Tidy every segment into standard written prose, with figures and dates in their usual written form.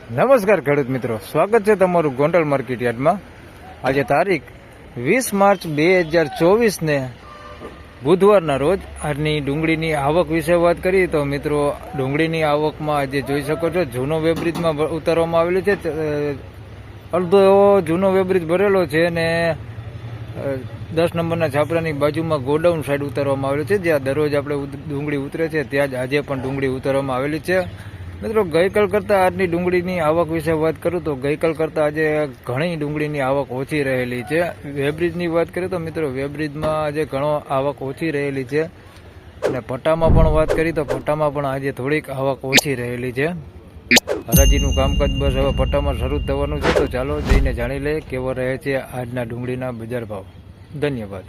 નમસ્કાર ખેડૂત મિત્રો, સ્વાગત છે તમારું ગોંડલ માર્કેટ યાર્ડમાં। આજે તારીખ 20 માર્ચ 2024 ને બુધવારના રોજ આજની ડુંગળીની આવક વિશે વાત કરીએ તો મિત્રો, ડુંગળીની આવકમાં આજે જોઈ શકો છો જૂનો વેબ્રિજમાં ઉતારવામાં આવેલું છે। અડધો એવો જૂનો વેબ્રિજ ભરેલો છે અને 10 નંબરના છાપરાની બાજુમાં ગોડાઉન સાઈડ ઉતારવામાં આવેલું છે, જ્યાં દરરોજ આપણે ડુંગળી ઉતરે છે ત્યાં જ આજે પણ ડુંગળી ઉતારવામાં આવેલી છે। મિત્રો, ગઈકાલ કરતાં આજની ડુંગળીની આવક વિશે વાત કરું તો ગઈકાલ કરતાં આજે ઘણી ડુંગળીની આવક ઓછી રહેલી છે। વેબ્રિજની વાત કરીએ તો મિત્રો, વેબ્રિજમાં આજે ઘણો આવક ઓછી રહેલી છે અને પટ્ટામાં પણ વાત કરીએ તો પટ્ટામાં પણ આજે થોડીક આવક ઓછી રહેલી છે। હરાજીનું કામકાજ બસ હવે પટ્ટામાં શરૂ થવાનું છે, તો ચાલો જઈને જાણી લઈએ કેવો રહે છે આજના ડુંગળીના બજાર ભાવ। ધન્યવાદ।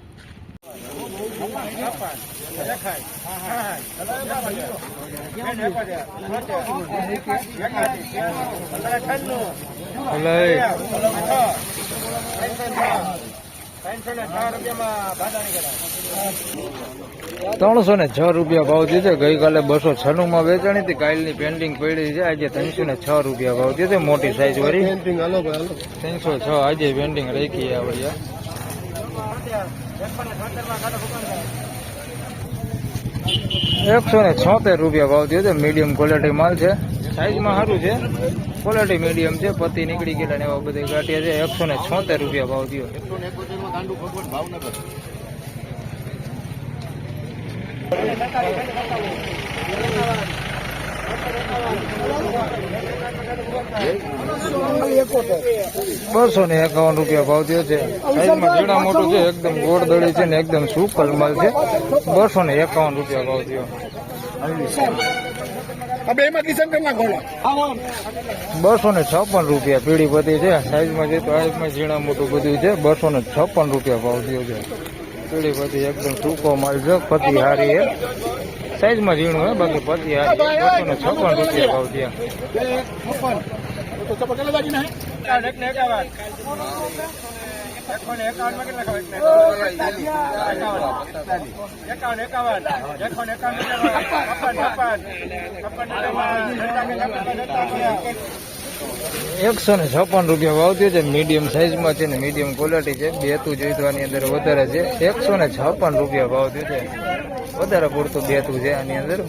₹306 ભાવ થયો છે। ગઈકાલે 296 માં વેચાણી હતી, કાલની પેન્ડિંગ પડી છે, આજે ₹306 ભાવ થયો છે। મોટી સાઈઝ વાળી 306 આજે પેન્ડિંગ રાખી આવડ્યા। ₹176 ભાવ થયો છે। મીડિયમ ક્વોલિટી માલ છે, સાઈઝમાં સારું છે, ક્વોલિટી મીડિયમ છે, પત્તી નીકળી ગયેલા ને એવા બધા ગાંઠિયા છે। ₹176 ભાવ થયો। ₹251 ભાવ થયો છે। સાઈઝમાં ઝીણા મોટું છે, એકદમ ગોળ દળી છે ને એકદમ સુકલ માલ છે। ₹251 ભાવ થયો। ₹256 પીળી પતી છે, સાઈઝમાં છે તો સાઈઝમાં ઝીણા મોટું બધું છે। ₹256 ભાવ થયો છે। પીળી પતી એકદમ સૂકો માલ છે, પતી હારી છે, સાઈઝમાં ઝીણું હે, બાકી પતી હારી। ₹256 ભાવ થયા। ₹156 ભાવ થયો છે। મીડિયમ સાઈઝમાં છે ને મીડિયમ ક્વોલિટી છે, બેતું જોઈતું આની અંદર વધારે છે। ₹156 ભાવ થયો છે, વધારે પૂરતું બેતું છે આની અંદર।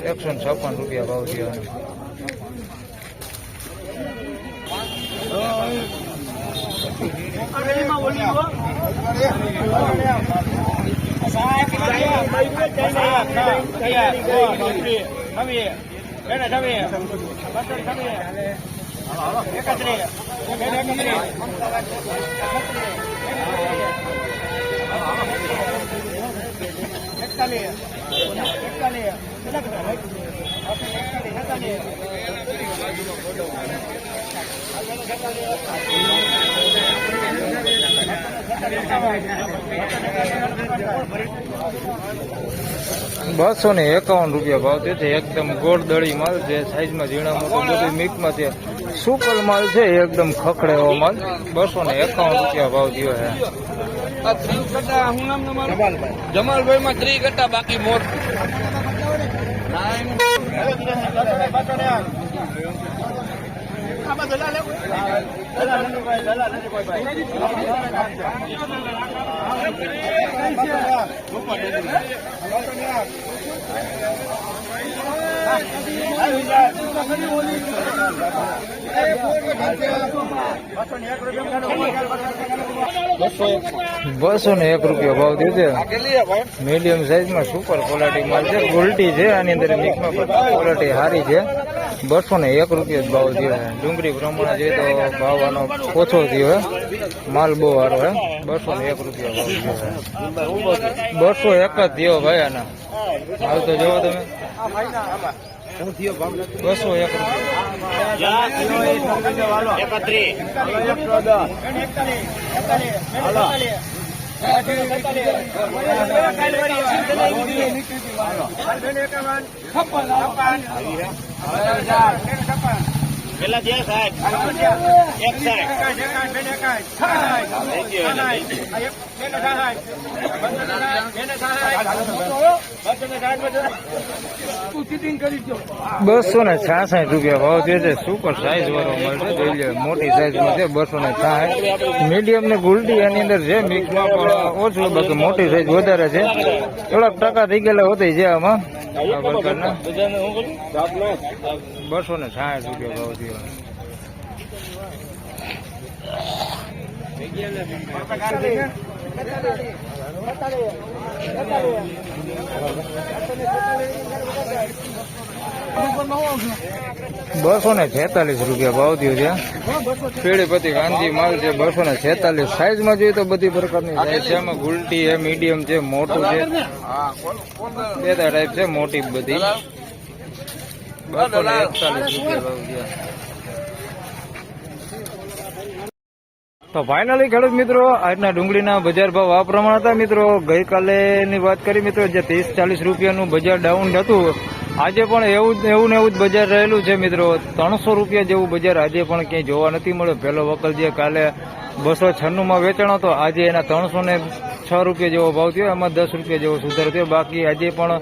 ₹156 ભાવ થયો। ₹251 ભાવ થયો છે। એકદમ ગોળ દળી માલ છે, સાઈઝમાં ઝીણા મોટો બધું મિક્સમાં છે, સુકલ માલ છે, એકદમ ખખડે એવો માલ। ₹251 ભાવ થયો છે। જમાલભાઈ માં 3 કટ્ટા બાકી મોટ ₹201 ભાવ થયો છે। મીડિયમ સાઈઝમાં સુપર ક્વોલિટી માલ છે, ગોલ્ટી છે આની અંદર, મિક્સમાં ક્વોલિટી સારી છે। ₹201 જ ભાવ થયો છે। ડુંગળી પ્રમાણે જોઈએ તો ભાવ આનો ઓછો થયો છે, માલ બહુ સારો છે। ₹201 ભાવ થયો છે। 201 જ થયો ભાઈ આના હાલ તો જોવો તમે। ₹201 ₹201 પેલા જે સાહેબ એક સાહેબ બસો ને 66 રૂપિયા ભાવ થયો છે. સુપર સાઈઝ વાળો મળશે, જોઈ લો મોટી સાઈઝમાં છે 266. મીડિયમ ને ગુલટી એની અંદર છે, મિક્સમાં પણ ઓછું, બાકી મોટી સાઈઝ વધારે છે. થોડાક ટકા થઈ ગયેલા હોતી છે આમાં. આ પ્રકારના 266 રૂપિયા ભાવ થયો. ₹246 ભાવ થયો છે. પેઢીપતિ કાંજી માલ છે 246. સાઈઝમાં જોઈએ તો બધી પ્રકારની સાઈઝ છે. એમાં ગુલટી છે, મીડિયમ છે, મોટું છે, બે ટાઈપ છે, મોટી બધી. ₹241 ભાવ થયા. તો ફાઇનલી ખેડૂત મિત્રો, આજના ડુંગળીના બજાર ભાવ આ પ્રમાણે હતા મિત્રો. ગઈકાલે ની વાત કરી મિત્રો, જે 30-40 રૂપિયાનું બજાર ડાઉન હતું, આજે પણ એવું ને એવું જ બજાર રહેલું છે મિત્રો. 300 રૂપિયા જેવું બજાર આજે પણ ક્યાંય જોવા નથી મળ્યો. પહેલો વકલ જે કાલે 296 માં વેચાણો હતો, આજે એના 306 રૂપિયા જેવો ભાવ થયો. એમાં 10 રૂપિયા જેવો સુધારો થયો. બાકી આજે પણ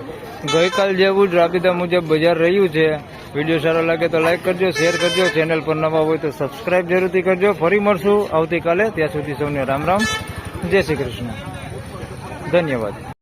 ગઈકાલ જેવું જ રાબેતા મુજબ બજાર રહ્યું છે. વિડીયો સારો લાગે તો લાઈક કરજો, શેર કરજો. ચેનલ પર નવા હોય તો સબસ્ક્રાઇબ જરૂરથી કરજો. ફરી મળશું આવતીકાલે. ત્યાં સુધી સૌને રામ રામ, જય શ્રી કૃષ્ણ, ધન્યવાદ.